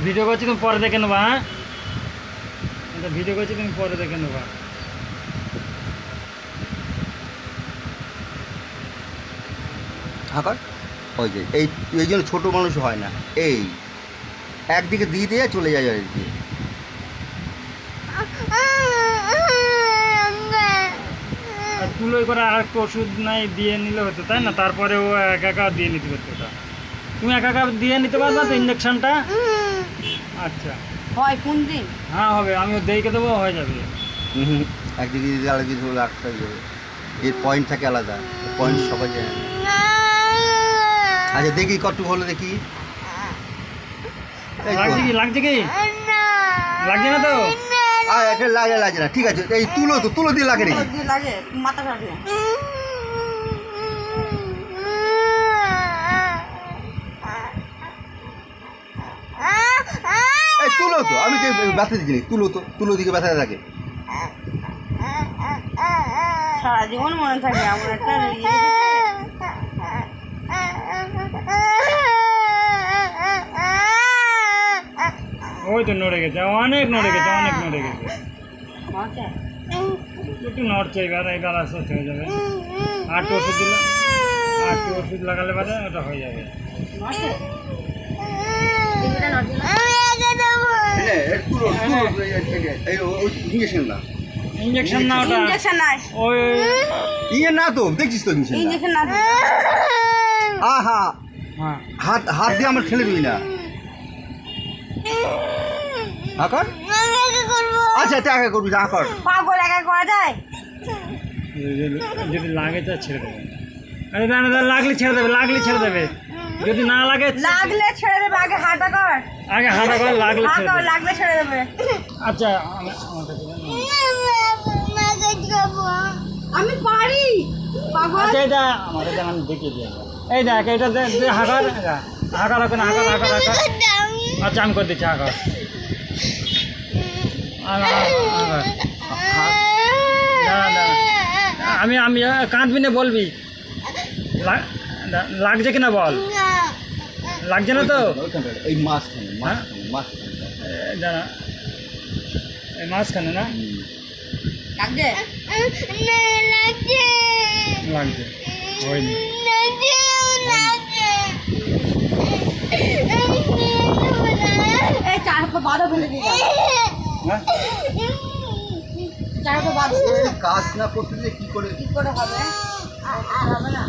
Video করছি, তুমি পরে দেখে নেবা। হ্যাঁ, এটা ভিডিও করছি, তুমি পরে দেখে নেবা। হাঁকার ওই যে এই এই জন্য ছোটো মানুষ হয় না, এই একদিকে দিয়ে দিয়ে চলে যায় আর কি। আর তুলোই করে আর একটু ওষুধ নাই দিয়ে নিলে হতো, তাই না? তারপরে ও একা একা দিয়ে নিতে পারতো। ওটা তুমি একা একা দিয়ে নিতে পারবা তো ইঞ্জেকশনটা? আচ্ছা, হয় কোন দিন? হ্যাঁ হবে, আমি দেখে দেবো, হয়ে যাবে। একদিকে দিদি আরেকদিকে রাখতে যাবে, এর পয়েন্ট থাকে আলাদা, পয়েন্ট সবাই জানে না। আচ্ছা দেখি কতটুকু হলো দেখি। এই তো। লাগছে কি? লাগছে কি? লাগছে না তো? এটা লাগে লাগে না, ঠিক আছে। এই তুলো তো, তুলো দিয়ে লাগে নাকি? দিয়ে লাগে মাথা কাটলে। এই তুলো তো, আমি তো ব্যথা দিচ্ছি না, তুলো তো, তুলো দিকে ব্যথা থাকে। সারা জীবন মনে থাকে আমার একটা ওই তো নড়ে গেছে, অনেক নড়ে গেছে, অনেক নড়ে গেছে। আচ্ছা একটু নড়ছে, এবার আস্তে আস্তে হয়ে যাবে। আর একটু ওষুধ দিলে, আর একটু ওষুধ লাগালে বাদে ওটা হয়ে যাবে। ইঞ্জেকশন না, ইঞ্জেকশন না ওটা, ইনজেকশন নাই, ওই ইয়ে না তো, দেখছিস তো ইঞ্জেকশন। ইনজেকশন না। আহা, হ্যাঁ, হাত হাত দিয়ে আমার খেলে দিবি না। আকার আচ্ছা এটা আগে করবি, আকার পাগল একা করা যায়? যদি লাগে তো ছেড়ে দেবে। আরে না না, লাগলে ছেড়ে দেবে, লাগলে ছেড়ে দেবে। যদি না লাগে, লাগলে ছেড়ে দেবে, আগে হাঁটা কর। আগে হাঁটা করে, লাগলে ছেড়ে হাঁটা দেবে। লাগলে ছেড়ে দেবে। আচ্ছা, আমার কাছে দাও। আমি পারি পাগল। আচ্ছা এটা আমার কাছে, আমি দেখিয়ে দিই একবার। এই দেখ, এটা হাঁকার, হাঁকার ওখানে, হাঁকার হাঁকার হাঁকার। আচ্ছা আমি করে দিচ্ছি হাঁকার। আমি আমি কাঁদবি না, বলবি লাগছে কিনা বল। লাগছে না তো? এই মাঝখানে, মাঝখানে, মাঝখানে। দাঁড়া, এই মাঝখানে না? লাগছে? লাগছে, হয়নি। এই চার পা বাঁধা ফেলে দিই, হ্যাঁ, চার পা বাঁধ। কাজ না করতে কি করে কি করে হবে? হবে না।